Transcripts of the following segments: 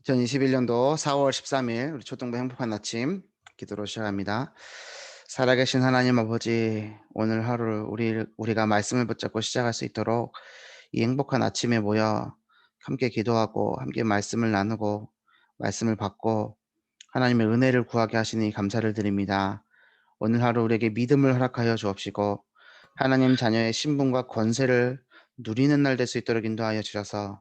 2021년도 4월 13일 우리 초등부 행복한 아침 기도로 시작합니다. 살아계신 하나님 아버지, 오늘 하루를 우리가 말씀을 붙잡고 시작할 수 있도록 이 행복한 아침에 모여 함께 기도하고 함께 말씀을 나누고 말씀을 받고 하나님의 은혜를 구하게 하시니 감사를 드립니다. 오늘 하루 우리에게 믿음을 허락하여 주옵시고 하나님 자녀의 신분과 권세를 누리는 날 될 수 있도록 인도하여 주셔서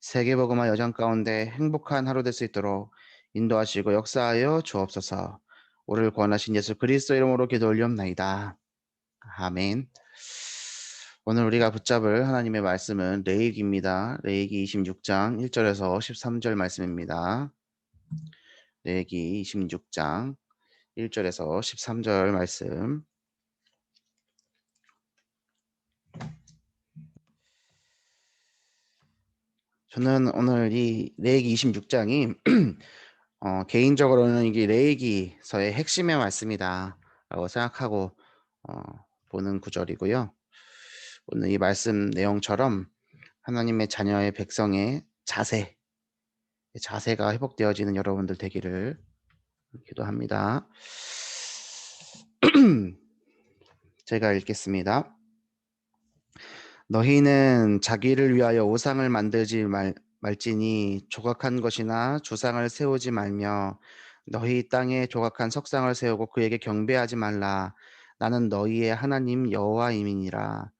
세계복음화 여정 가운데 행복한 하루 될 수 있도록 인도하시고 역사하여 주옵소서. 오늘 권하신 예수 그리스도 이름으로 기도 올리옵나이다. 아멘. 오늘 우리가 붙잡을 하나님의 말씀은 레위기입니다. 레위기 26장 1절에서 13절 말씀입니다. 레위기 26장 1절에서 13절 말씀. 저는 오늘 이 레위기 26장이 개인적으로는 이게 레위기서의 핵심의 말씀이다라고 생각하고 어, 보는 구절이고요. 오늘 이 말씀 내용처럼 하나님의 자녀의 백성의 자세가 회복되어지는 여러분들 되기를 기도합니다. 제가 읽겠습니다. 너희는 자기를 위하여 우상을 만들지 말지니 조각한 것이나 주상을 세우지 말며 너희 땅에 조각한 석상을 세우고 그에게 경배하지 말라. 나는 너희의 하나님 여호와임이니라.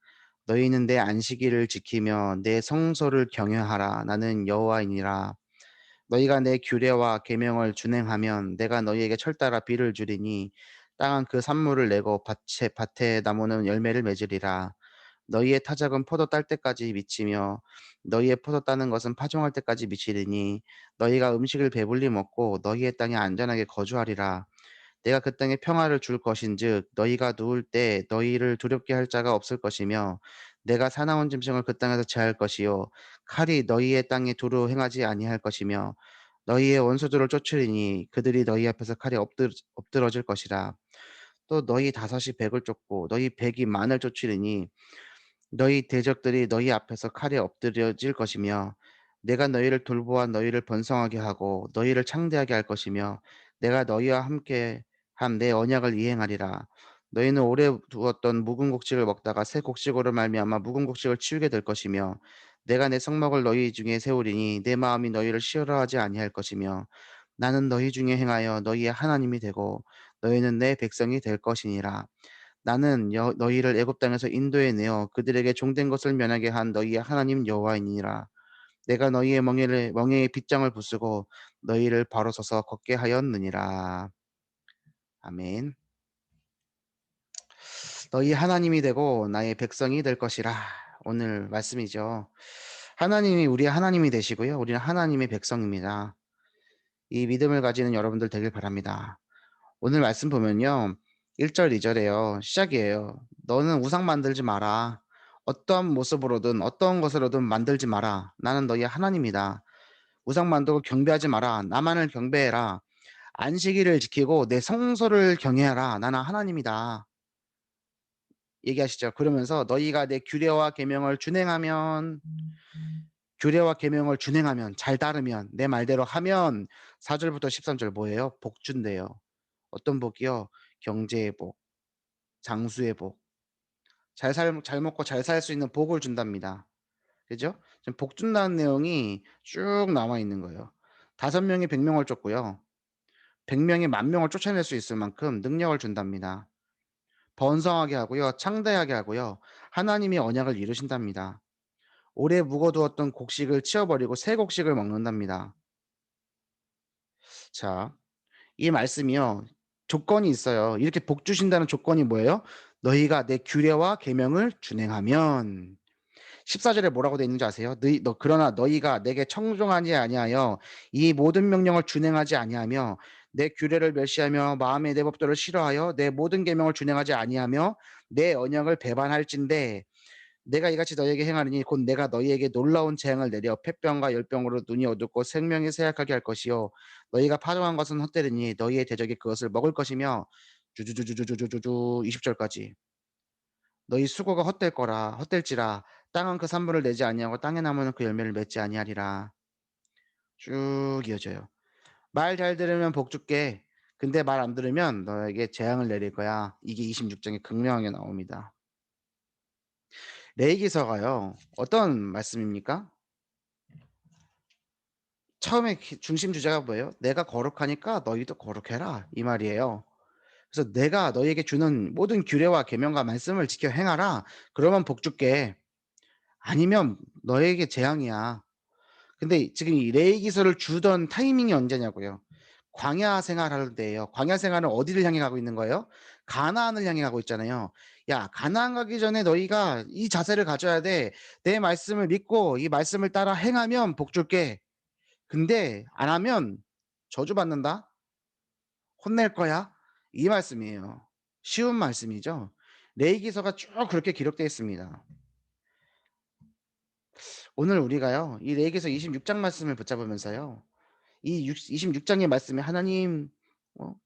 너희는 내 안식일을 지키며 내 성소를 경외하라. 나는 여호와이니라. 너희가 내 규례와 계명을 준행하면 내가 너희에게 철따라 비를 주리니 땅은 그 산물을 내고 밭에 나무는 열매를 맺으리라. 너희의 타작은 포도 딸 때까지 미치며 너희의 포도 따는 것은 파종할 때까지 미치리니 너희가 음식을 배불리 먹고 너희의 땅에 안전하게 거주하리라. 내가 그 땅에 평화를 줄 것인즉 너희가 누울 때 너희를 두렵게 할 자가 없을 것이며 내가 사나운 짐승을 그 땅에서 제할 것이요 칼이 너희의 땅에 두루 행하지 아니할 것이며 너희의 원수들을 쫓으리니 그들이 너희 앞에서 칼에 엎드러질 것이라. 또 너희 다섯이 백을 쫓고 너희 백이 만을 쫓으리니 너희 대적들이 너희 앞에서 칼에 엎드려질 것이며 내가 너희를 돌보아 너희를 번성하게 하고 너희를 창대하게 할 것이며 내가 너희와 함께 한 내 언약을 이행하리라. 너희는 오래 두었던 묵은 곡식을 먹다가 새 곡식으로 말미암아 묵은 곡식을 치우게 될 것이며 내가 내 성막을 너희 중에 세우리니 내 마음이 너희를 시험하지 아니할 것이며 나는 너희 중에 행하여 너희의 하나님이 되고 너희는 내 백성이 될 것이니라. 나는 너희를 애굽 땅에서 인도해 내어 그들에게 종된 것을 면하게 한 너희의 하나님 여호와이니라. 내가 너희의 멍에에 빗장을 부수고 너희를 바로 서서 걷게 하였느니라. 아멘. 너희 하나님이 되고 나의 백성이 될 것이라. 오늘 말씀이죠. 하나님이 우리의 하나님이 되시고요. 우리는 하나님의 백성입니다. 이 믿음을 가지는 여러분들 되길 바랍니다. 오늘 말씀 보면요. 1절, 2절에요. 시작이에요. 너는 우상 만들지 마라. 어떠한 모습으로든 어떠한 것으로든 만들지 마라. 나는 너희 하나님이다. 우상 만들고 경배하지 마라. 나만을 경배해라. 안식일을 지키고 내 성소를 경외하라. 나는 하나님이다. 얘기하시죠. 그러면서 너희가 내 규례와 계명을 준행하면 잘 따르면 내 말대로 하면 4절부터 13절 뭐예요? 복 준대요. 어떤 복이요? 경제의 복, 장수의 복, 잘 먹고 잘 살 수 있는 복을 준답니다. 그죠? 지금 복 준다는 내용이 쭉 나와 있는 거예요. 5명이 100명을 쫓고요. 100명이 10,000명을 쫓아낼 수 있을 만큼 능력을 준답니다. 번성하게 하고요. 창대하게 하고요. 하나님이 언약을 이루신답니다. 오래 묵어두었던 곡식을 치워버리고 새 곡식을 먹는답니다. 자, 이 말씀이요. 조건이 있어요. 이렇게 복 주신다는 조건이 뭐예요? 너희가 내 규례와 계명을 준행하면 14절에 뭐라고 되어 있는지 아세요? 그러나 너희가 내게 청종하지 아니하여 이 모든 명령을 준행하지 아니하며 내 규례를 멸시하며 마음에 내 법도를 싫어하여 내 모든 계명을 준행하지 아니하며 내 언약을 배반할진대 내가 이같이 너희에게 행하느니 곧 내가 너희에게 놀라운 재앙을 내려 폐병과 열병으로 눈이 어둡고 생명이 쇠약하게 할 것이요 너희가 파종한 것은 헛되리니 너희의 대적이 그것을 먹을 것이며 주주주주주주주주 20절까지 너희 수고가 헛될지라 땅은 그 산물을 내지 아니하고 땅의 나무는 그 열매를 맺지 아니하리라. 쭉 이어져요. 말 잘 들으면 복 줄게. 근데 말 안 들으면 너에게 재앙을 내릴 거야. 이게 26장에 극명하게 나옵니다. 레위기서가요. 어떤 말씀입니까? 처음에 중심 주제가 뭐예요? "내가 거룩하니까 너희도 거룩해라." 이 말이에요. 그래서 "내가 너희에게 주는 모든 규례와 계명과 말씀을 지켜 행하라. 그러면 복 줄게. 아니면 너에게 재앙이야." 근데 지금 이 레위기서를 주던 타이밍이 언제냐고요. 광야 생활할 때예요. 광야 생활은 어디를 향해 가고 있는 거예요? 가나안을 향해 가고 있잖아요. "야 가나안 가기 전에 너희가 이 자세를 가져야 돼. 내 말씀을 믿고 이 말씀을 따라 행하면 복 줄게. 근데 안 하면 저주받는다. 혼낼 거야." 이 말씀이에요. 쉬운 말씀이죠. 레위기서가 쭉 그렇게 기록되어 있습니다. 오늘 우리가요. 이 레위기서 26장 말씀을 붙잡으면서요. 이 26장의 말씀에 "하나님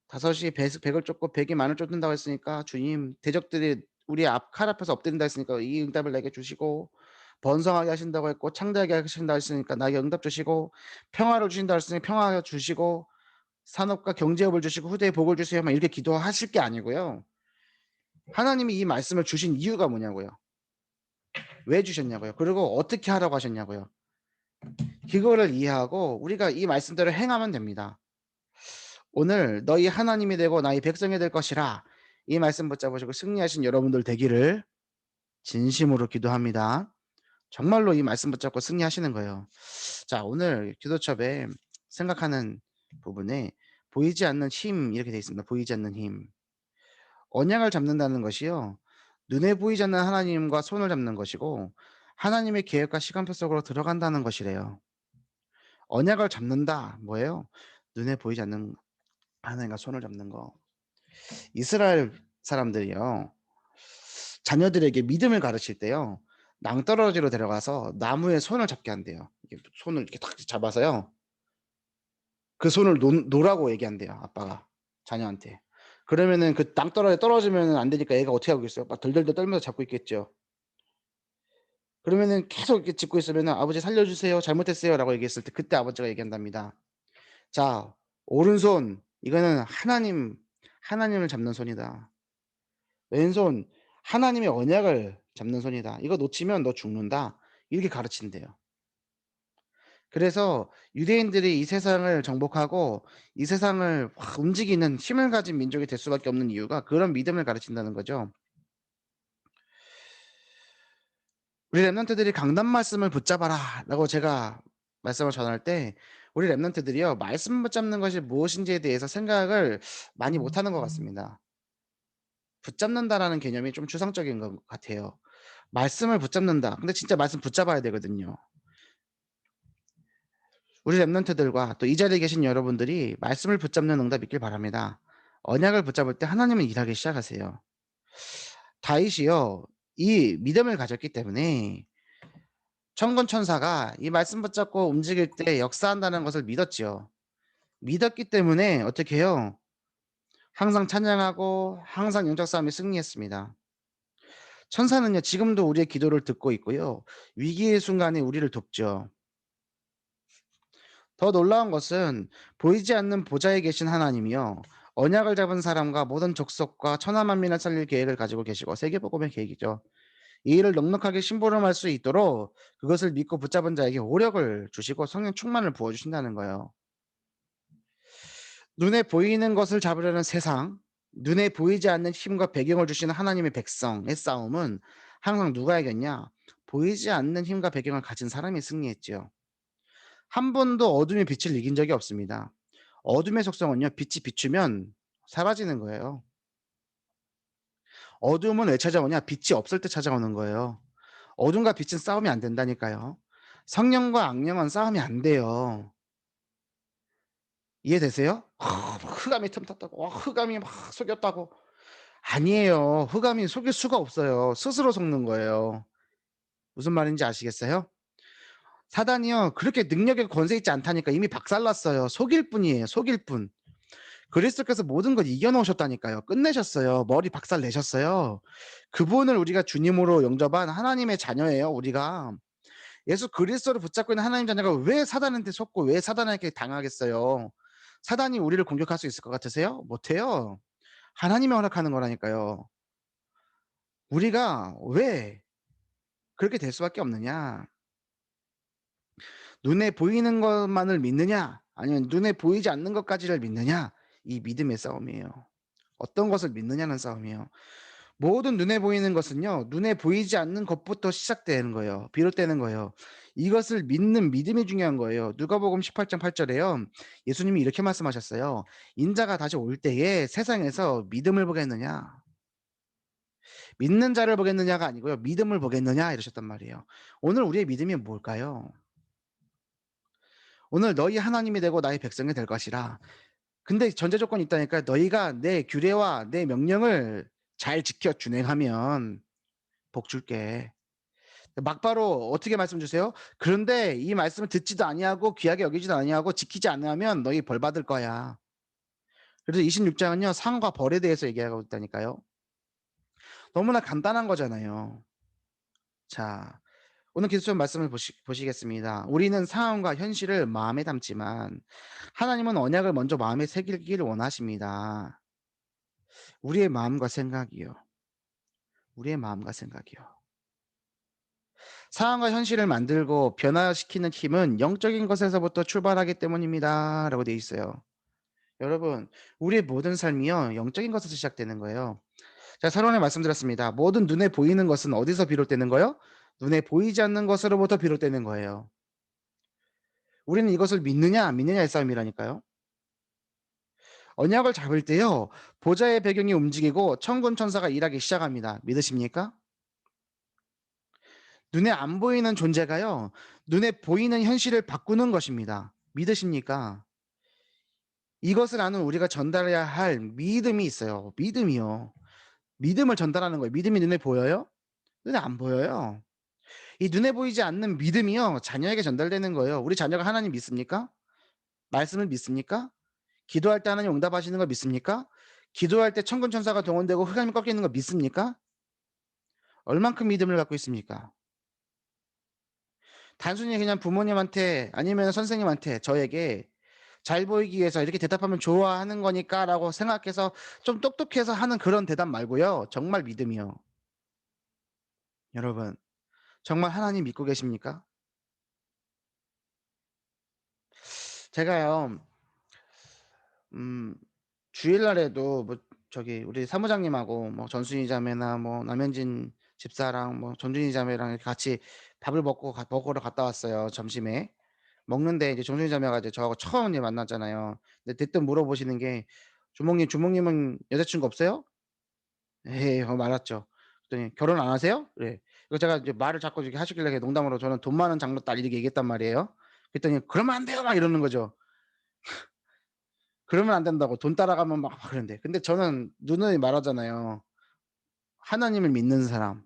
5이 백을 쫓고 백이 만을 쫓는다고 했으니까 주님 대적들이 우리 칼 앞에서 엎드린다 했으니까 이 응답을 내게 주시고 번성하게 하신다고 했고 창대하게 하신다 했으니까 나에게 응답 주시고 평화를 주신다 했으니 평화 주시고 산업과 경제업을 주시고 후대에 복을 주세요." 막 이렇게 기도하실 게 아니고요. 하나님이 이 말씀을 주신 이유가 뭐냐고요. 왜 주셨냐고요. 그리고 어떻게 하라고 하셨냐고요. 그거를 이해하고 우리가 이 말씀대로 행하면 됩니다. 오늘 "너희 하나님이 되고 나의 백성이 될 것이라." 이 말씀 붙잡으시고 승리하신 여러분들 되기를 진심으로 기도합니다. 정말로 이 말씀 붙잡고 승리하시는 거예요. 자, 오늘 기도첩에 생각하는 부분에 보이지 않는 힘 이렇게 되어 있습니다. 보이지 않는 힘. 언약을 잡는다는 것이요. 눈에 보이지 않는 하나님과 손을 잡는 것이고 하나님의 계획과 시간표 속으로 들어간다는 것이래요. 언약을 잡는다 뭐예요? 눈에 보이지 않는 하나님과 손을 잡는 거. 이스라엘 사람들이요. 자녀들에게 믿음을 가르칠 때요. 낭떠러지로 데려가서 나무에 손을 잡게 한대요. 이렇게 손을 이렇게 탁 잡아서요. 그 손을 놓으라고 얘기한대요, 아빠가 자녀한테. 그러면은 그 낭떠러지에 떨어지면은 안 되니까 애가 어떻게 하겠어요? 막 덜덜덜 떨면서 잡고 있겠죠. 그러면은 계속 이렇게 짚고 있으면은 "아버지 살려주세요. 잘못했어요."라고 얘기했을 때 그때 아버지가 얘기한답니다. "자, 오른손 이거는 하나님을 잡는 손이다. 왼손 하나님의 언약을 잡는 손이다. 이거 놓치면 너 죽는다." 이렇게 가르친대요. 그래서 유대인들이 이 세상을 정복하고 이 세상을 확 움직이는 힘을 가진 민족이 될 수밖에 없는 이유가 그런 믿음을 가르친다는 거죠. 우리 랩런트들이 "강단 말씀을 붙잡아라."라고 제가 말씀을 전할 때 우리 랩런트들이요. 말씀 붙잡는 것이 무엇인지에 대해서 생각을 많이 못하는 것 같습니다. 붙잡는다라는 개념이 좀 추상적인 것 같아요. 말씀을 붙잡는다. 근데 진짜 말씀 붙잡아야 되거든요. 우리 랩런트들과 또 이 자리에 계신 여러분들이 말씀을 붙잡는 응답 있길 바랍니다. 언약을 붙잡을 때 하나님은 일하기 시작하세요. 다윗이요. 이 믿음을 가졌기 때문에 천군천사가 이 말씀 붙잡고 움직일 때 역사한다는 것을 믿었지요. 믿었기 때문에 어떻게 해요? 항상 찬양하고 항상 영적 싸움에 승리했습니다. 천사는요. 지금도 우리의 기도를 듣고 있고요. 위기의 순간에 우리를 돕죠. 더 놀라운 것은 보이지 않는 보좌에 계신 하나님이요. 언약을 잡은 사람과 모든 족속과 천하 만민을 살릴 계획을 가지고 계시고 세계복음의 계획이죠. 이 일을 넉넉하게 심부름할 수 있도록 그것을 믿고 붙잡은 자에게 오력을 주시고 성령 충만을 부어 주신다는 거예요. 눈에 보이는 것을 잡으려는 세상, 눈에 보이지 않는 힘과 배경을 주시는 하나님의 백성의 싸움은 항상 누가 이겼냐? 보이지 않는 힘과 배경을 가진 사람이 승리했지요. 한 번도 어둠의 빛을 이긴 적이 없습니다. 어둠의 속성은요. 빛이 비추면 사라지는 거예요. 어둠은 왜 찾아오냐? 빛이 없을 때 찾아오는 거예요. 어둠과 빛은 싸움이 안 된다니까요. 성령과 악령은 싸움이 안 돼요. 이해되세요? 흑암이 틈탔다고. 흑암이 막 속였다고. 아니에요. 흑암이 속일 수가 없어요. 스스로 속는 거예요. 무슨 말인지 아시겠어요? 사단이요. 그렇게 능력에 권세 있지 않다니까. 이미 박살났어요. 속일 뿐이에요. 속일 뿐. 그리스도께서 모든 걸 이겨 놓으셨다니까요. 끝내셨어요. 머리 박살 내셨어요. 그분을 우리가 주님으로 영접한 하나님의 자녀예요, 우리가. 예수 그리스도를 붙잡고 있는 하나님 자녀가 왜 사단한테 속고 왜 사단에게 당하겠어요? 사단이 우리를 공격할 수 있을 것 같으세요? 못해요. 하나님이 허락하는 거라니까요. 우리가 왜 그렇게 될 수밖에 없느냐? 눈에 보이는 것만을 믿느냐? 아니면 눈에 보이지 않는 것까지를 믿느냐? 이 믿음의 싸움이에요. 어떤 것을 믿느냐는 싸움이에요. 모든 눈에 보이는 것은요, 눈에 보이지 않는 것부터 시작되는 거예요. 비롯되는 거예요. 이것을 믿는 믿음이 중요한 거예요. 누가복음 18장 8절에요. 예수님이 이렇게 말씀하셨어요. 인자가 다시 올 때에 세상에서 믿음을 보겠느냐? 믿는 자를 보겠느냐가 아니고요. 믿음을 보겠느냐 이러셨단 말이에요. 오늘 우리의 믿음이 뭘까요? 오늘 너희 하나님이 되고 나의 백성이 될 것이라. 근데 전제 조건이 있다니까요. 너희가 내 규례와 내 명령을 잘 지켜 준행하면 복 줄게. 막바로 어떻게 말씀 주세요? 그런데 이 말씀을 듣지도 아니하고 귀하게 여기지도 아니하고 지키지 않으면 너희 벌 받을 거야. 그래서 26장은요. 상과 벌에 대해서 얘기하고 있다니까요. 너무나 간단한 거잖아요. 자, 오늘 기초점 말씀을 보시겠습니다. 우리는 상황과 현실을 마음에 담지만 하나님은 언약을 먼저 마음에 새기기를 원하십니다. 우리의 마음과 생각이요. 우리의 마음과 생각이요. 상황과 현실을 만들고 변화시키는 힘은 영적인 것에서부터 출발하기 때문입니다. 라고 되어 있어요. 여러분, 우리의 모든 삶이요. 영적인 것에서 시작되는 거예요. 자, 서론에 말씀드렸습니다. 모든 눈에 보이는 것은 어디서 비롯되는 거요? 눈에 보이지 않는 것으로부터 비롯되는 거예요. 우리는 이것을 믿느냐 안 믿느냐의 싸움이라니까요. 언약을 잡을 때요. 보좌의 배경이 움직이고 천군 천사가 일하기 시작합니다. 믿으십니까? 눈에 안 보이는 존재가요. 눈에 보이는 현실을 바꾸는 것입니다. 믿으십니까? 이것을 아는 우리가 전달해야 할 믿음이 있어요. 믿음이요. 믿음을 전달하는 거예요. 믿음이 눈에 보여요? 눈에 안 보여요. 이 눈에 보이지 않는 믿음이요. 자녀에게 전달되는 거예요. 우리 자녀가 하나님 믿습니까? 말씀을 믿습니까? 기도할 때 하나님 응답하시는 거 믿습니까? 기도할 때 천군 천사가 동원되고 흑암이 꺾이는 거 믿습니까? 얼만큼 믿음을 갖고 있습니까? 단순히 그냥 부모님한테 아니면 선생님한테 저에게 잘 보이기 위해서 이렇게 대답하면 좋아하는 거니까라고 생각해서 좀 똑똑해서 하는 그런 대답 말고요. 정말 믿음이요. 여러분, 정말 하나님 믿고 계십니까? 제가요, 음, 주일날에도 뭐 저기 우리 사무장님하고 뭐 전순희 자매나 뭐 남현진 집사랑 뭐 전준희 자매랑 이렇게 같이 밥을 먹으러 갔다 왔어요. 점심에. 먹는데 이제 전순희 자매가 이제 저하고 처음 이제 만났잖아요. 근데 대뜸 물어보시는 게 주목님은 여자친구 없어요? 예, 말았죠. 그랬더니 "결혼 안 하세요?" 그래. 그래서 제가 이제 말을 자꾸 이렇게 하시길래 농담으로 저는 "돈 많은 장로 딸." 이렇게 얘기했단 말이에요. 그랬더니 "그러면 안 돼요." 막 이러는 거죠. 그러면 안 된다고. 돈 따라가면 막 그런데. 근데 저는 누누이 말하잖아요. 하나님을 믿는 사람.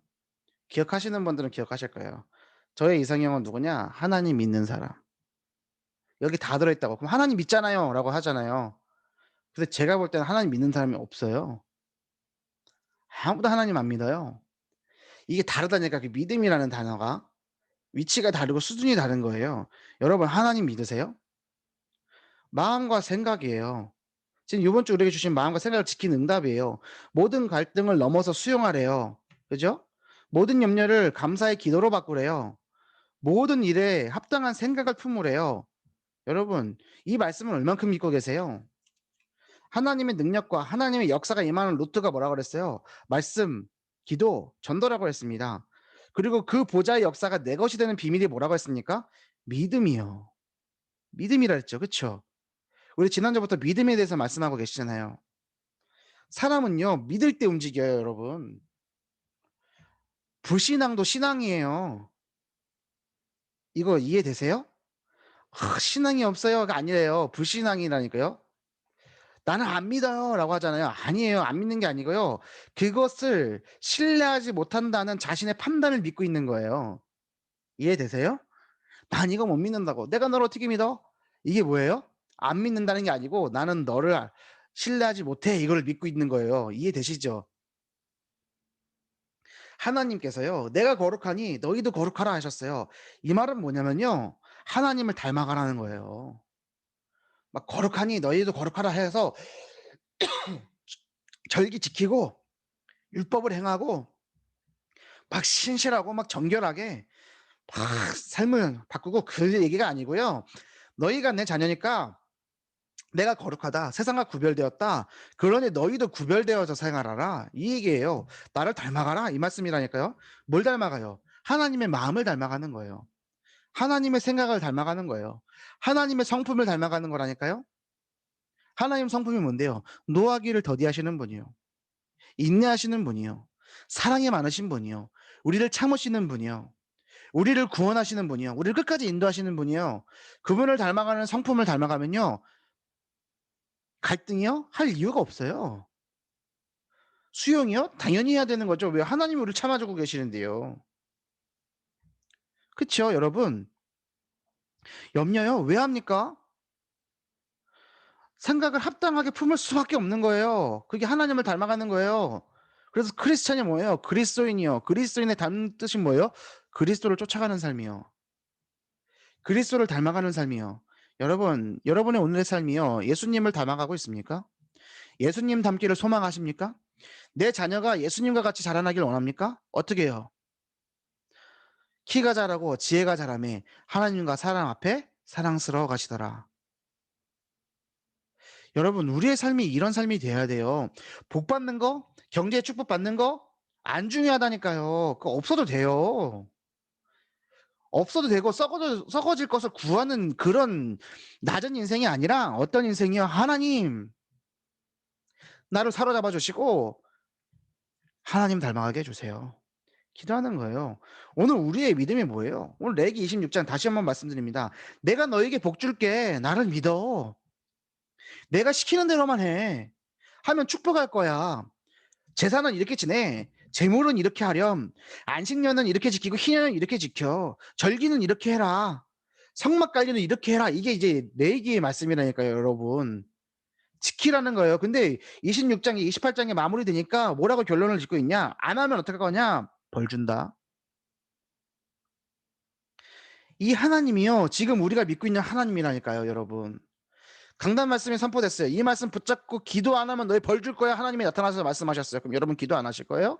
기억하시는 분들은 기억하실 거예요. 저의 이상형은 누구냐? 하나님 믿는 사람. 여기 다 들어 있다고. "그럼 하나님 믿잖아요."라고 하잖아요. 근데 제가 볼 때는 하나님 믿는 사람이 없어요. 아무도 하나님 안 믿어요. 이게 다르다니까 그 믿음이라는 단어가. 위치가 다르고 수준이 다른 거예요. 여러분 하나님 믿으세요? 마음과 생각이에요. 지금 요번 주 우리에게 주신 마음과 생각을 지키는 응답이에요. 모든 갈등을 넘어서 수용하래요. 그죠? 모든 염려를 감사의 기도로 바꾸래요. 모든 일에 합당한 생각을 품으래요. 여러분, 이 말씀을 얼만큼 믿고 계세요? 하나님의 능력과 하나님의 역사가 임하는 루트가 뭐라 그랬어요? 말씀, 기도, 전도라고 했습니다. 그리고 그 보좌의 역사가 내 것이 되는 비밀이 뭐라고 했습니까? 믿음이요. 믿음이라 했죠. 그쵸? 우리 지난주부터 믿음에 대해서 말씀하고 계시잖아요. 사람은요, 믿을 때 움직여요, 여러분. 불신앙도 신앙이에요. 이거 이해되세요? 신앙이 없어요가 아니래요. 불신앙이라니까요. 나는 안 믿어요라고 하잖아요. 아니에요. 안 믿는 게 아니고요. 그것을 신뢰하지 못한다는 자신의 판단을 믿고 있는 거예요. 이해되세요? 난 이거 못 믿는다고. 내가 너를 어떻게 믿어? 이게 뭐예요? 안 믿는다는 게 아니고 나는 너를 신뢰하지 못해. 이걸 믿고 있는 거예요. 이해되시죠? 하나님께서요. "내가 거룩하니 너희도 거룩하라." 하셨어요. 이 말은 뭐냐면요. 하나님을 닮아가라는 거예요. 막 "거룩하니 너희도 거룩하라." 해서 절기 지키고 율법을 행하고 막 신실하고 막 정결하게 막 삶을 바꾸고 그 얘기가 아니고요. "너희가 내 자녀니까 내가 거룩하다. 세상과 구별되었다. 그러니 너희도 구별되어서 생활하라." 이 얘기예요. "나를 닮아가라." 이 말씀이라니까요. 뭘 닮아가요? 하나님의 마음을 닮아가는 거예요. 하나님의 생각을 닮아가는 거예요. 하나님의 성품을 닮아가는 거라니까요. 하나님 성품이 뭔데요? 노하기를 더디하시는 분이요. 인내하시는 분이요. 사랑이 많으신 분이요. 우리를 참으시는 분이요. 우리를 구원하시는 분이요. 우리를 끝까지 인도하시는 분이요. 그분을 닮아가는 성품을 닮아가면요. 갈등이요? 할 이유가 없어요. 수용이요? 당연히 해야 되는 거죠. 왜 하나님이 우리를 참아 주고 계시는데요. 그쵸 여러분? 염려요? 왜 합니까? 생각을 합당하게 품을 수밖에 없는 거예요. 그게 하나님을 닮아가는 거예요. 그래서 크리스찬이 뭐예요? 그리스도인이요. 그리스도인의 닮은 뜻이 뭐예요? 그리스도를 쫓아가는 삶이요. 그리스도를 닮아가는 삶이요. 여러분, 여러분의 오늘의 삶이요. 예수님을 닮아가고 있습니까? 예수님 닮기를 소망하십니까? 내 자녀가 예수님과 같이 자라나길 원합니까? 어떻게 해요? 키가 자라고 지혜가 자라매 하나님과 사람 앞에 사랑스러워 가시더라. 여러분, 우리의 삶이 이런 삶이 돼야 돼요. 복 받는 거, 경제의 축복 받는 거 안 중요하다니까요. 그거 없어도 돼요. 없어도 되고 썩어질 것을 구하는 그런 낮은 인생이 아니라 어떤 인생이요? 하나님 나를 사로잡아 주시고 하나님 닮아가게 해 주세요. 기도하는 거예요. 오늘 우리의 믿음이 뭐예요? 오늘 레기 26장 다시 한번 말씀드립니다. "내가 너에게 복 줄게. 나를 믿어. 내가 시키는 대로만 해. 하면 축복할 거야. 제사는 이렇게 지내. 제물은 이렇게 하렴. 안식년은 이렇게 지키고 희년은 이렇게 지켜. 절기는 이렇게 해라. 성막 관리는 이렇게 해라." 이게 이제 레위기의 말씀이라니까요 여러분. 지키라는 거예요. 근데 26 장이 28 장에 마무리되니까 뭐라고 결론을 짓고 있냐? "안 하면 어떡할 거냐? 벌 준다." 이 하나님이요. 지금 우리가 믿고 있는 하나님이라니까요 여러분. 강단 말씀이 선포됐어요. "이 말씀 붙잡고 기도 안 하면 너희 벌 줄 거야." 하나님이 나타나서 말씀하셨어요. 그럼 여러분 기도 안 하실 거예요?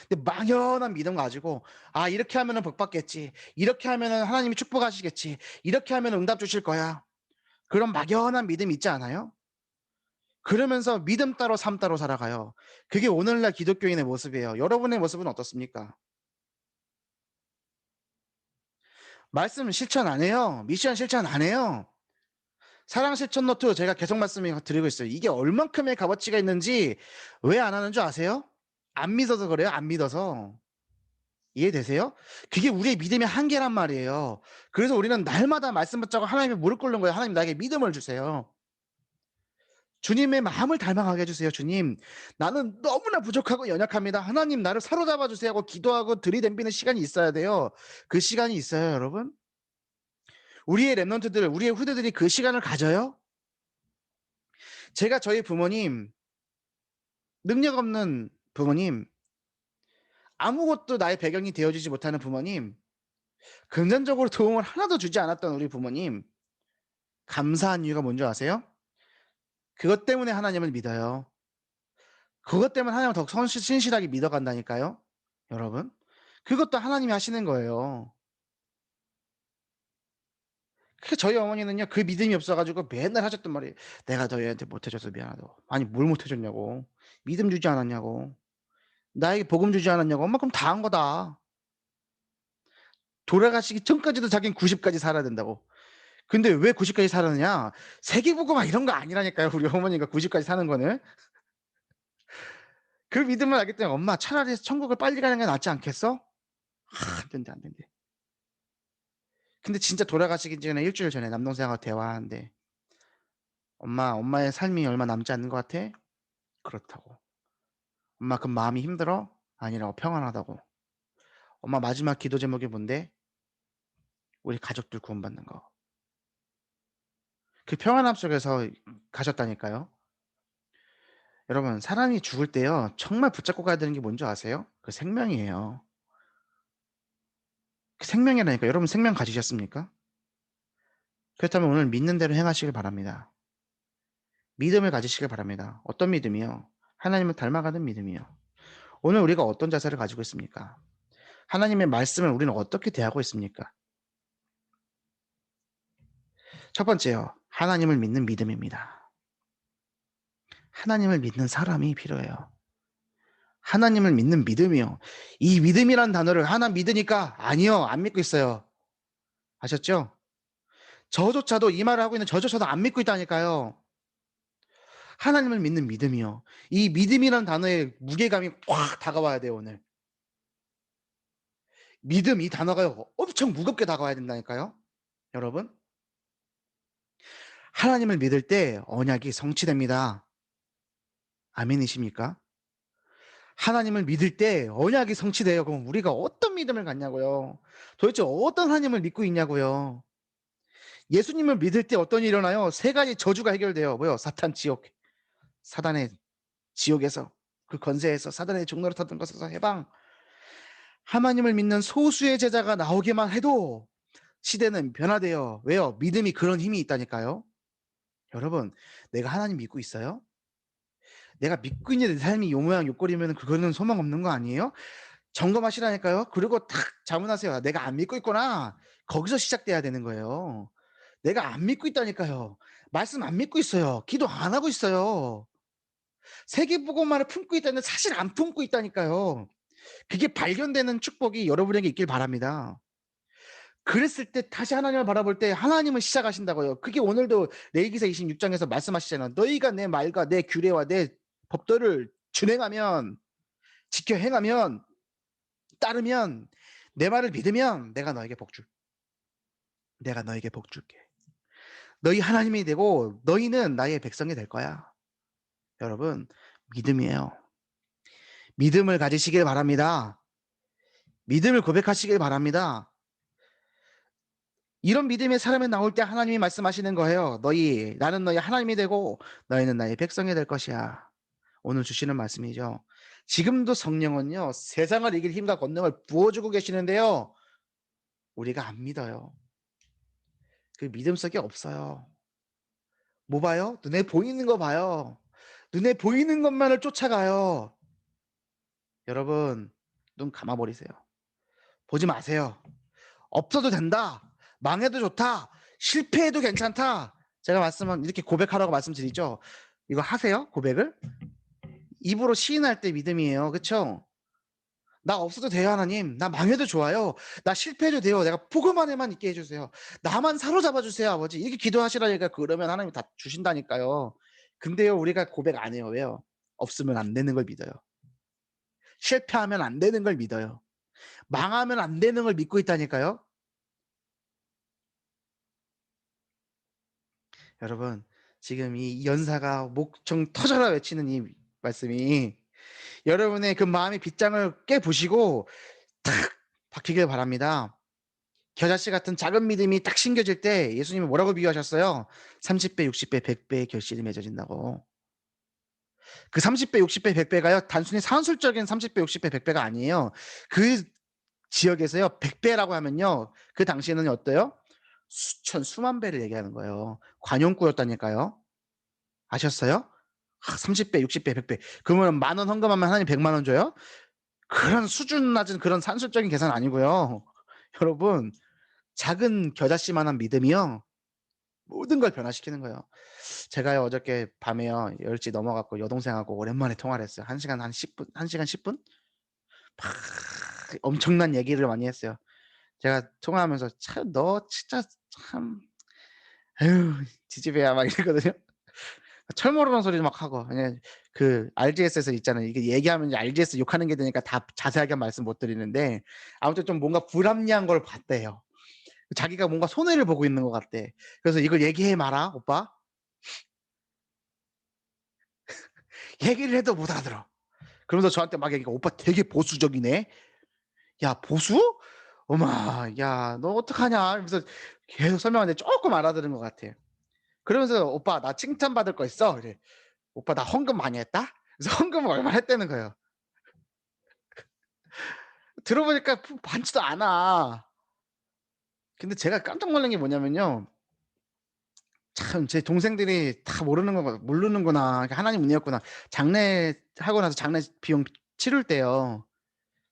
근데 막연한 믿음 가지고 '아 이렇게 하면은 복 받겠지. 이렇게 하면은 하나님이 축복하시겠지. 이렇게 하면 응답 주실 거야.' 그런 막연한 믿음 있지 않아요? 그러면서 믿음 따로 삶 따로 살아가요. 그게 오늘날 기독교인의 모습이에요. 여러분의 모습은 어떻습니까? 말씀 실천 안 해요. 미션 실천 안 해요. 사랑 실천 노트 제가 계속 말씀을 드리고 있어요. 이게 얼만큼의 값어치가 있는지 왜 안 하는 줄 아세요? 안 믿어서 그래요. 안 믿어서. 이해되세요? 그게 우리의 믿음의 한계란 말이에요. 그래서 우리는 날마다 말씀 붙잡고 하나님께 무릎 꿇는 거예요. "하나님 나에게 믿음을 주세요. 주님의 마음을 닮아가게 해 주세요. 주님 나는 너무나 부족하고 연약합니다. 하나님 나를 사로잡아 주세요." 하고 기도하고 들이댐비는 시간이 있어야 돼요. 그 시간이 있어요 여러분? 우리의 랩런트들 우리의 후대들이 그 시간을 가져요? 제가 저희 부모님 능력 없는 부모님 아무것도 나의 배경이 되어 주지 못하는 부모님 금전적으로 도움을 하나도 주지 않았던 우리 부모님 감사한 이유가 뭔지 아세요? 그것 때문에 하나님을 믿어요. 그것 때문에 하나님을 더 신실하게 믿어간다니까요 여러분. 그것도 하나님이 하시는 거예요. 그 저희 어머니는요 그 믿음이 없어 가지고 맨날 하셨던 말이 "내가 너희한테 못 해 줘서 미안하다고." 아니 뭘 못 해 줬냐고. 믿음 주지 않았냐고. 나에게 복음 주지 않았냐고. "엄마 그럼 다 한 거다." 돌아가시기 전까지도 자기는 90 까지 살아야 된다고. 근데 왜 90 까지 살았느냐? 세계복음 이런 거 아니라니까요 우리 어머니가 90 까지 사는 거는. 그 믿음을 알기 때문에 "엄마 차라리 천국을 빨리 가는 게 낫지 않겠어?" 안 된대, 안 된대. 근데 진짜 돌아가시기 전에 1 주일 전에 남동생하고 대화하는데 "엄마, 엄마의 삶이 얼마 남지 않는 것 같아?" "그렇다고." "엄마 그럼 마음이 힘들어?" "아니라고. 평안하다고." "엄마 마지막 기도 제목이 뭔데?" "우리 가족들 구원받는 거." 그 평안함 속에서 가셨다니까요. 여러분 사람이 죽을 때요 정말 붙잡고 가야 되는 게 뭔지 아세요? 그 생명이에요. 그 생명이라니까요. 여러분 생명 가지셨습니까? 그렇다면 오늘 믿는 대로 행하시길 바랍니다. 믿음을 가지시길 바랍니다. 어떤 믿음이요? 하나님을 닮아가는 믿음이요. 오늘 우리가 어떤 자세를 가지고 있습니까? 하나님의 말씀을 우리는 어떻게 대하고 있습니까? 첫 번째요. 하나님을 믿는 믿음입니다. 하나님을 믿는 사람이 필요해요. 하나님을 믿는 믿음이요. 이 믿음이란 단어를 하나 믿으니까 아니요. 안 믿고 있어요. 아셨죠? 저조차도 이 말을 하고 있는 저조차도 안 믿고 있다니까요. 하나님을 믿는 믿음이요. 이 믿음이란 단어의 무게감이 확 다가와야 돼요, 오늘. 믿음 이 단어가요. 엄청 무겁게 다가와야 된다니까요. 여러분, 하나님을 믿을 때 언약이 성취됩니다. 아멘이십니까? 하나님을 믿을 때 언약이 성취돼요. 그럼 우리가 어떤 믿음을 갖냐고요. 도대체 어떤 하나님을 믿고 있냐고요. 예수님을 믿을 때 어떤 일이 일어나요? 세 가지 저주가 해결돼요. 뭐요? 사탄 지옥. 사단의 지옥에서 그 권세에서 사단의 종노릇 하던 것에서 해방. 하나님을 믿는 소수의 제자가 나오기만 해도 시대는 변화돼요. 왜요? 믿음이 그런 힘이 있다니까요. 여러분, 내가 하나님 믿고 있어요? 내가 믿고 있는 내 삶이 요 모양 요 꼴이면 그거는 소망 없는 거 아니에요? 점검하시라니까요. 그리고 탁 자문하세요. '내가 안 믿고 있구나.' 거기서 시작돼야 되는 거예요. 내가 안 믿고 있다니까요. 말씀 안 믿고 있어요. 기도 안 하고 있어요. 세계복음화를 품고 있다는데 사실 안 품고 있다니까요. 그게 발견되는 축복이 여러분에게 있길 바랍니다. 그랬을 때 다시 하나님을 바라볼 때 하나님을 시작하신다고요. 그게 오늘도 레위기서 26 장에서 말씀하시잖아요. "너희가 내 말과 내 규례와 내 법도를 준행하면 지켜 행하면 따르면 내 말을 믿으면 내가 너에게 복 줄게. 너희 하나님이 되고 너희는 나의 백성이 될 거야." 여러분 믿음이에요. 믿음을 가지시길 바랍니다. 믿음을 고백하시길 바랍니다. 이런 믿음의 사람이 나올 때 하나님이 말씀하시는 거예요. 나는 너희 하나님이 되고 너희는 나의 백성이 될 것이야. 오늘 주시는 말씀이죠. 지금도 성령은요. 세상을 이길 힘과 권능을 부어 주고 계시는데요. 우리가 안 믿어요. 그 믿음 속에 없어요. 뭐 봐요? 눈에 보이는 거 봐요. 눈에 보이는 것만을 쫓아가요. 여러분 눈 감아 버리세요. 보지 마세요. 없어도 된다. 망해도 좋다. 실패해도 괜찮다. 제가 말씀은 이렇게 고백하라고 말씀드리죠. 이거 하세요? 고백을? 입으로 시인할 때 믿음이에요. 그쵸? 나 없어도 돼요, 하나님. 나 망해도 좋아요. 나 실패해도 돼요. 내가 복음 안에만 있게 해주세요. 나만 사로잡아 주세요, 아버지. 이렇게 기도하시라니까 그러면 하나님이 다 주신다니까요. 근데요, 우리가 고백 안 해요. 왜요? 없으면 안 되는 걸 믿어요. 실패하면 안 되는 걸 믿어요. 망하면 안 되는 걸 믿고 있다니까요. 여러분, 지금 이 연사가 목청 터져라 외치는 이 말씀이 여러분의 그 마음의 빗장을 깨부시고 탁 박히길 바랍니다. 겨자씨 같은 작은 믿음이 딱 심겨질 때 예수님은 뭐라고 비유하셨어요? 30 배, 60 배, 100 배의 결실이 맺어진다고. 그 30 배, 60 배, 100 배가요 단순히 산술적인 30 배, 60 배, 100 배가 아니에요. 그 지역에서요 100 배라고 하면요 그 당시에는 어때요? 수천, 수만 배를 얘기하는 거예요. 관용구였다니까요. 아셨어요? 30 배, 60 배, 100 배. 그러면 만 원 헌금하면 하나님 100만 원 줘요? 그런 수준 낮은 그런 산술적인 계산 아니고요. 여러분 작은 겨자씨만한 믿음이요. 모든 걸 변화시키는 거예요. 제가요 어저께 밤에요 10시 넘어 갖고 여동생하고 오랜만에 통화를 했어요. 1 시간 한 10 분, 1 시간 10 분? 막 엄청난 얘기를 많이 했어요. 제가 통화하면서 "참 너 진짜 참 에휴 지지배야." 막 이러거든요. 철모르는 소리를 막 하고 그냥 그 RGS에서 있잖아요. 이게 얘기하면 이제 RGS 욕하는 게 되니까 다 자세하게 말씀 못 드리는데 아무튼 좀 뭔가 불합리한 걸 봤대요. 자기가 뭔가 손해를 보고 있는 것 같대. 그래서 "이걸 얘기해 마라 오빠." 얘기를 해도 못 알아들어. 그러면서 저한테 막 얘기가 "오빠 되게 보수적이네." "야 보수? 어마 야 너 어떡하냐." 이러면서 계속 설명하는데 쪼끔 알아들은 것 같아. 그러면서 "오빠 나 칭찬받을 거 있어." 이래. "오빠 나 헌금 많이 했다?" 그래서 헌금을 얼마 했다는 거예요. 들어보니까 많지도 않아. 근데 제가 깜짝 놀란 게 뭐냐면요. 참 제 동생들이 다 모르는구나. 그러니까 하나님 은혜였구나. 장례하고 나서 장례 비용 치를 때요.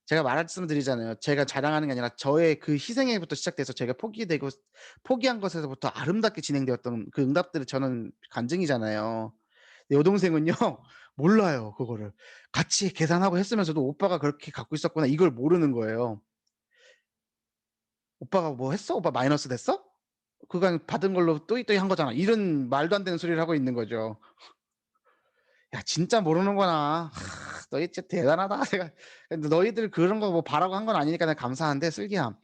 제가 말씀드리잖아요. 제가 자랑하는 게 아니라 저의 그 희생에부터 시작돼서 제가 포기한 것에서부터 아름답게 진행되었던 그 응답들을 저는 간증이잖아요. 근데 여동생은요 몰라요 그거를. 같이 계산하고 했으면서도 '오빠가 그렇게 갖고 있었구나.' 이걸 모르는 거예요. "오빠가 뭐 했어? 오빠 마이너스 됐어? 그건 받은 걸로 또이또이 한 거잖아." 이런 말도 안 되는 소리를 하고 있는 거죠. 야 진짜 모르는구나. 너희 진짜 대단하다. 내가 근데 너희들 그런 거 뭐 바라고 한 건 아니니까 내가 감사한데 슬기야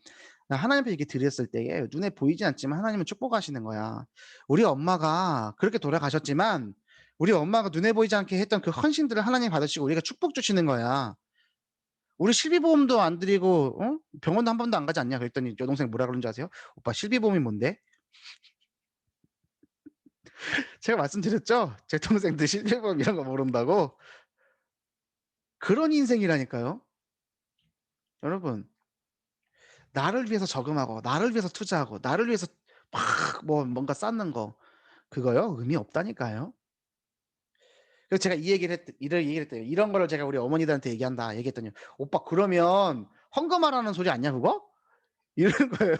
나 하나님 앞에 이렇게 드렸을 때에 눈에 보이지 않지만 하나님은 축복하시는 거야. 우리 엄마가 그렇게 돌아가셨지만 우리 엄마가 눈에 보이지 않게 했던 그 헌신들을 하나님 받으시고 우리가 축복 주시는 거야. 우리 실비보험도 안 드리고 병원도 한 번도 안 가지 않냐 그랬더니 여동생이 뭐라 그러는 줄 아세요? "오빠 실비보험이 뭔데?" 제가 말씀드렸죠? 제 동생들 실비보험 이런 거 모른다고. 그런 인생이라니까요. 여러분 나를 위해서 저금하고 나를 위해서 투자하고 나를 위해서 막 뭔가 쌓는 거 그거요 의미 없다니까요. 그래서 제가 이 얘기를 했더 이런 얘기를 했더니 "이런 거를 제가 우리 어머니들한테 얘기한다." 얘기했더니 "오빠 그러면 헌금하라는 소리 아니야 그거?" 이러는 거예요.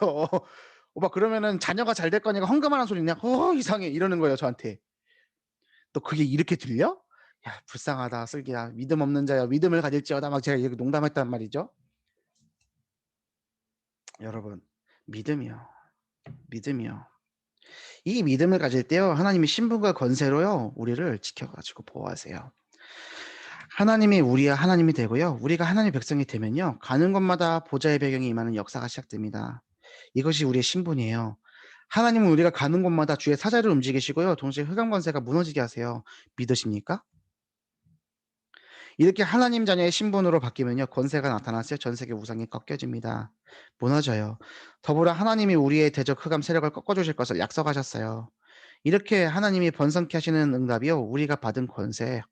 "오빠 그러면은 자녀가 잘 될 거니까 헌금하라는 소리냐? 이상해." 이러는 거예요 저한테. "너 그게 이렇게 들려? 야 불쌍하다 슬기야. 믿음 없는 자여 믿음을 가질지어다." 막 제가 이렇게 농담했단 말이죠. 여러분 믿음이요. 믿음이요. 이 믿음을 가질 때요 하나님이 신분과 권세로요 우리를 지켜 가지고 보호하세요. 하나님이 우리의 하나님이 되고요. 우리가 하나님의 백성이 되면요. 가는 곳마다 보좌의 배경이 임하는 역사가 시작됩니다. 이것이 우리의 신분이에요. 하나님은 우리가 가는 곳마다 주의 사자를 움직이시고요. 동시에 흑암 권세가 무너지게 하세요. 믿으십니까? 이렇게 하나님 자녀의 신분으로 바뀌면요. 권세가 나타나서 전 세계 우상이 꺾여집니다. 무너져요. 더불어 하나님이 우리의 대적 흑암 세력을 꺾어주실 것을 약속하셨어요. 이렇게 하나님이 번성케 하시는 응답이요. 우리가 받은 권세,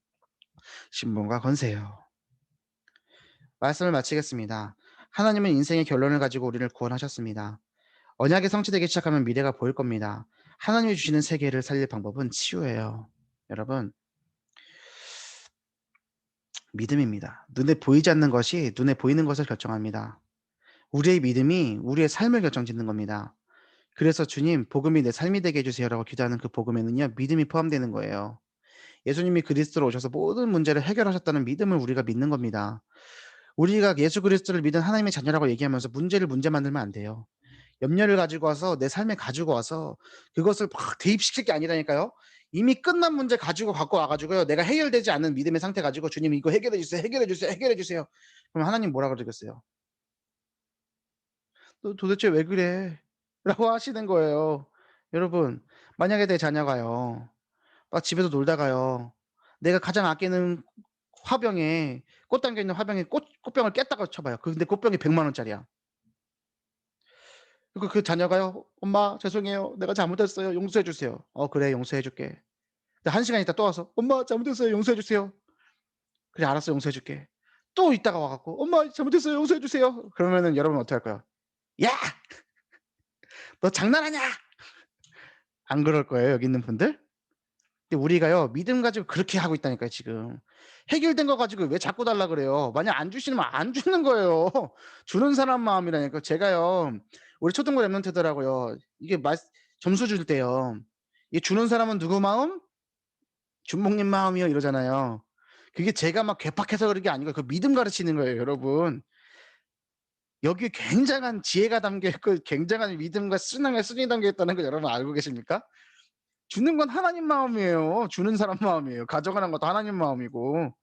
신분과 권세요. 말씀을 마치겠습니다. 하나님은 인생의 결론을 가지고 우리를 구원하셨습니다. 언약이 성취되기 시작하면 미래가 보일 겁니다. 하나님이 주시는 세계를 살릴 방법은 치유예요. 여러분, 믿음입니다. 눈에 보이지 않는 것이 눈에 보이는 것을 결정합니다. 우리의 믿음이 우리의 삶을 결정짓는 겁니다. 그래서 주님, 복음이 내 삶이 되게 해주세요라고 기도하는 그 복음에는요, 믿음이 포함되는 거예요. 예수님이 그리스도로 오셔서 모든 문제를 해결하셨다는 믿음을 우리가 믿는 겁니다. 우리가 예수 그리스도를 믿은 하나님의 자녀라고 얘기하면서 문제를 문제 만들면 안 돼요. 염려를 가지고 와서 내 삶에 가지고 와서 그것을 막 대입시킬 게 아니라니까요. 이미 끝난 문제 가지고 갖고 와 가지고요. 내가 해결되지 않은 믿음의 상태 가지고 "주님 이거 해결해 주세요. 해결해 주세요. 해결해 주세요." 그럼 하나님 뭐라 그러겠어요? "너 도대체 왜 그래?" 라고 하시는 거예요. 여러분 만약에 내 자녀가요. 막 집에서 놀다가요. 내가 가장 아끼는 화병에 꽃 담겨 있는 화병에 꽃병을 깼다고 쳐 봐요. 근데 꽃병이 100만 원짜리야. 그리고 그 자녀가요. "엄마 죄송해요. 내가 잘못했어요. 용서해 주세요." "어 그래 용서해 줄게." 근데 1 시간 있다 또 와서 "엄마 잘못했어요. 용서해 주세요." "그래 알았어. 용서해 줄게." 또 있다가 와 갖고 "엄마 잘못했어요. 용서해 주세요." 그러면은 여러분 어떡할 거예요? "야! 너 장난하냐?" 안 그럴 거예요 여기 있는 분들? 근데 우리가요 믿음 가지고 그렇게 하고 있다니까요 지금. 해결된 거 가지고 왜 자꾸 달라 그래요. 만약 안 주시면 안 주는 거예요. 주는 사람 마음이라니까. 제가요 우리 초등부 랩런트들하고요 이게 점수 줄 때요. "이 주는 사람은 누구 마음? 준목님 마음이요." 이러잖아요. 그게 제가 막 괴팍해서 그런 게 아니고 그 믿음 가르치는 거예요 여러분. 여기에 굉장한 지혜가 담겨 있고 굉장한 믿음과 순항의 순이 담겨 있다는 거 여러분 알고 계십니까? 주는 건 하나님 마음이에요. 주는 사람 마음이에요. 가져가는 것도 하나님 마음이고.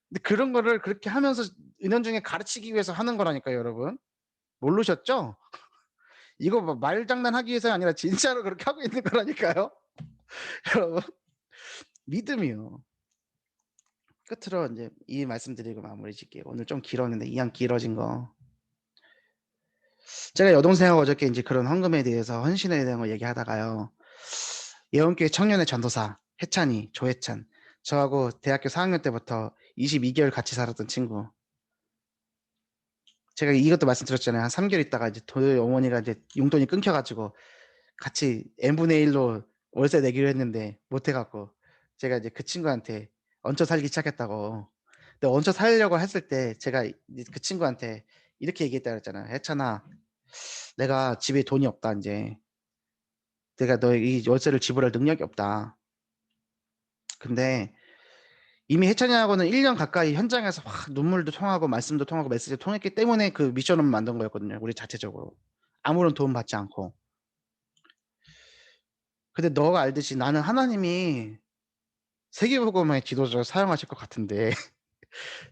근데 그런 거를 그렇게 하면서 은연중에 가르치기 위해서 하는 거라니까요 여러분. 모르셨죠? 이거 뭐 말장난하기 위해서가 아니라 진짜로 그렇게 하고 있는 거라니까요. 여러분 믿음이요. 끝으로 인제 이 말씀드리고 마무리 짓게요. 오늘 좀 길었는데 이왕 길어진 거 제가 여동생하고 어저께 인제 그런 헌금에 대해서 헌신에 대한 거 얘기하다가요. 예언교회 청년의 전도사 해찬이 조해찬 저하고 대학교 4학년 때부터 22개월 같이 살았던 친구. 제가 이것도 말씀드렸잖아요. 한 3개월 있다가 이제 저희 어머니가 이제 용돈이 끊겨 가지고 같이 n분의 1로 월세 내기로 했는데 못 해 갖고 제가 이제 그 친구한테 얹혀 살기 시작했다고. 근데 얹혀 살려고 했을 때 제가 이제 그 친구한테 이렇게 얘기했다 그랬잖아요. "혜찬아, 내가 집에 돈이 없다 인제. 내가 너의 이 월세를 지불할 능력이 없다. 근데 이미 해찬이하고는 1년 가까이 현장에서 막 눈물도 통하고 말씀도 통하고 메시지도 통했기 때문에 그 미션을 만든 거였거든요, 우리 자체적으로. 아무런 도움 받지 않고. 근데 너가 알듯이 나는 하나님이 세계복음의 지도자로 사용하실 것 같은데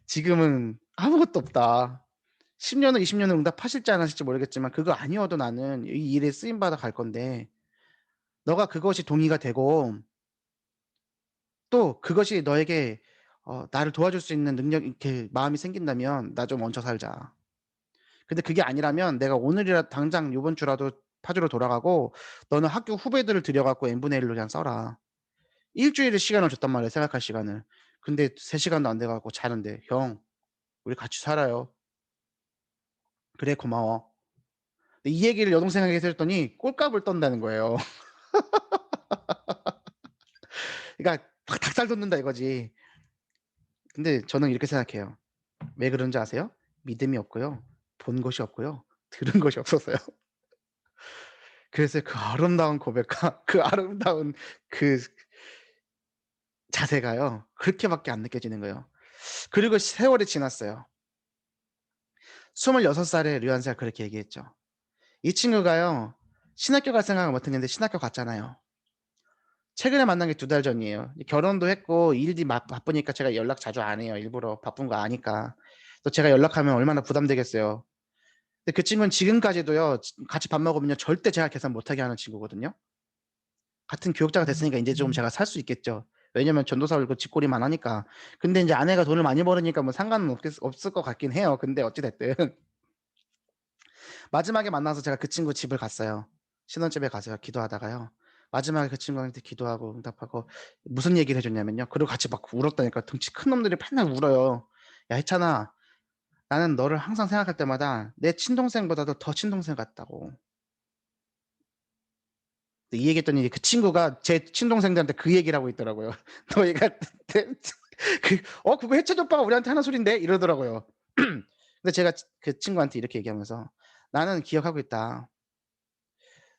지금은 아무것도 없다. 10 년을 20 년을 응답하실지 안 하실지 모르겠지만 그거 아니어도 나는 이 일에 쓰임 받아 갈 건데 너가 그것이 동의가 되고 또 그것이 너에게 나를 도와줄 수 있는 능력 이렇게 마음이 생긴다면 나 좀 얹혀 살자. 근데 그게 아니라면 내가 오늘이라 당장 요번 주라도 파주로 돌아가고 너는 학교 후배들을 들여 갖고 n분의 1로 그냥 써라. 일 주일의 시간을 줬단 말이에요, 생각할 시간을. 근데 3 시간도 안 돼 갖고 자는데 "형 우리 같이 살아요." "그래 고마워." 근데 이 얘기를 여동생에게 해서 했더니 꼴값을 떤다는 거예요. 그러니까 막 닭살 돋는다 이거지. 근데 저는 이렇게 생각해요. 왜 그런지 아세요? 믿음이 없고요. 본 것이 없고요. 들은 것이 없어서요. 그래서 그 아름다운 고백과 그 아름다운 그 자세가요. 그렇게밖에 안 느껴지는 거예요. 그리고 세월이 지났어요. 26 살에 류한사가 그렇게 얘기했죠. 이 친구가요. 신학교 갈 생각을 못 했는데 신학교 갔잖아요. 최근에 만난 게 2달 전이에요. 결혼도 했고 일이 바쁘니까 제가 연락 자주 안 해요. 일부러 바쁜 거 아니까. 또 제가 연락하면 얼마나 부담되겠어요. 근데 그 친구는 지금까지도요. 같이 밥 먹으면요. 절대 제가 계산 못 하게 하는 친구거든요. 같은 교육자가 됐으니까 인제 좀 제가 살 수 있겠죠. 왜냐면 전도사 월급 쥐꼬리만 하니까. 근데 인제 아내가 돈을 많이 벌으니까 뭐 상관은 없을 것 같긴 해요. 근데 어찌 됐든 마지막에 만나서 제가 그 친구 집을 갔어요. 신혼집에 가서 기도하다가요. 마지막에 그 친구한테 기도하고 응답하고 무슨 얘기를 해 줬냐면요. 그리고 같이 막 울었다니까. 덩치 큰 놈들이 맨날 울어요. "야 혜찬아 나는 너를 항상 생각할 때마다 내 친동생보다도 더 친동생 같다."고. 이 얘기했더니 그 친구가 제 친동생들한테 그 얘기를 하고 있더라고요. "너희가 그거 해찬이 오빠가 우리한테 하는 소린데." 이러더라고요. 근데 제가 그 친구한테 이렇게 얘기하면서 "나는 기억하고 있다.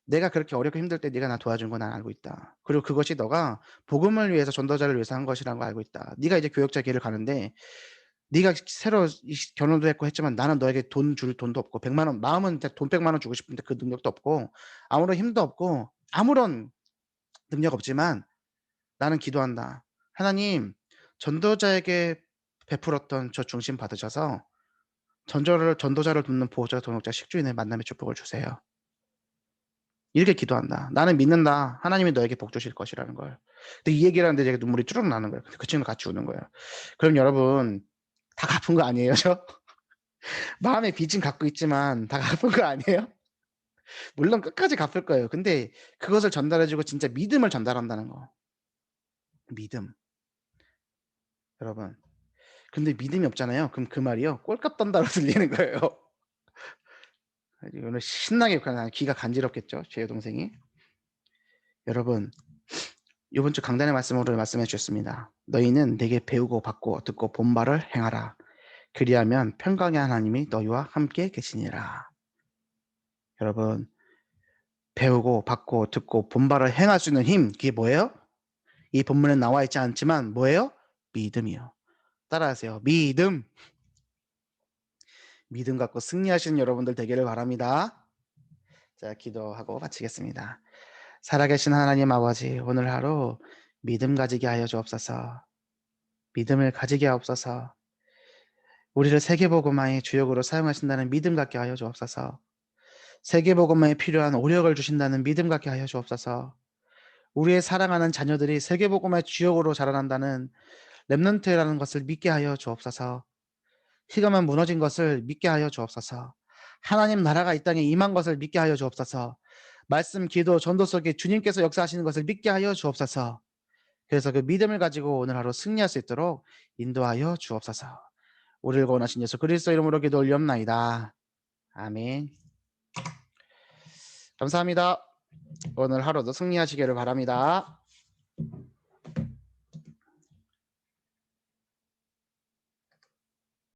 내가 그렇게 어렵고 힘들 때 네가 나 도와준 거 난 알고 있다. 그리고 그것이 너가 복음을 위해서 전도자를 위해서 한 것이라는 걸 알고 있다. 네가 이제 교역자 길을 가는데 네가 새로 결혼도 했고 했지만 나는 너에게 돈 줄 돈도 없고 1 0 0원 마음은 진짜 돈 1 0 0원 주고 싶은데 그 능력도 없고 아무런 힘도 없고 아무런 능력 없지만 나는 기도한다. 하나님 전도자에게 베풀었던 저 중심 받으셔서 전도자를 돕는 보호자, 동역자, 식주인의 만남의 축복을 주세요. 이렇게 기도한다. 나는 믿는다. 하나님이 너에게 복 주실 것이라는 걸. 근데 이 얘기를 하는데 제가 눈물이 쭈르륵 나는 거예요. 그 친구랑 같이 우는 거예요. 그럼 여러분 다 갚은 거 아니에요 저? 마음의 빚은 갖고 있지만 다 갚은 거 아니에요? 물론 끝까지 갚을 거예요. 근데 그것을 전달해 주고 진짜 믿음을 전달한다는 거. 믿음. 여러분 근데 믿음이 없잖아요. 그럼 그 말이요. 꼴값 떤다로 들리는 거예요. 오늘 신나게 그냥 귀가 간지럽겠죠, 제 여동생이. 여러분 요번 주 강단의 말씀으로 말씀해 주셨습니다. "너희는 내게 배우고 받고 듣고 본 바를 행하라. 그리하면 평강의 하나님이 너희와 함께 계시니라." 여러분 배우고 받고 듣고 본 바를 행할 수 있는 힘 그게 뭐예요? 이 본문에 나와 있지 않지만 뭐예요? 믿음이요. 따라하세요. 믿음. 믿음 갖고 승리하시는 여러분들 되기를 바랍니다. 자 기도하고 마치겠습니다. 살아계신 하나님 아버지 오늘 하루 믿음 가지게 하여 주옵소서. 믿음을 가지게 하옵소서. 우리를 세계복음화의 주역으로 사용하신다는 믿음 갖게 하여 주옵소서. 세계복음화에 필요한 오력을 주신다는 믿음 갖게 하여 주옵소서. 우리의 사랑하는 자녀들이 세계복음화의 주역으로 자라난다는 렘넌트라는 것을 믿게 하여 주옵소서. 희감은 무너진 것을 믿게 하여 주옵소서. 하나님 나라가 이 땅에 임한 것을 믿게 하여 주옵소서. 말씀, 기도, 전도 속에 주님께서 역사하시는 것을 믿게 하여 주옵소서. 그래서 그 믿음을 가지고 오늘 하루 승리할 수 있도록 인도하여 주옵소서. 우리를 구원하신 예수 그리스도 이름으로 기도 올리옵나이다. 아멘. 감사합니다. 오늘 하루도 승리하시기를 바랍니다.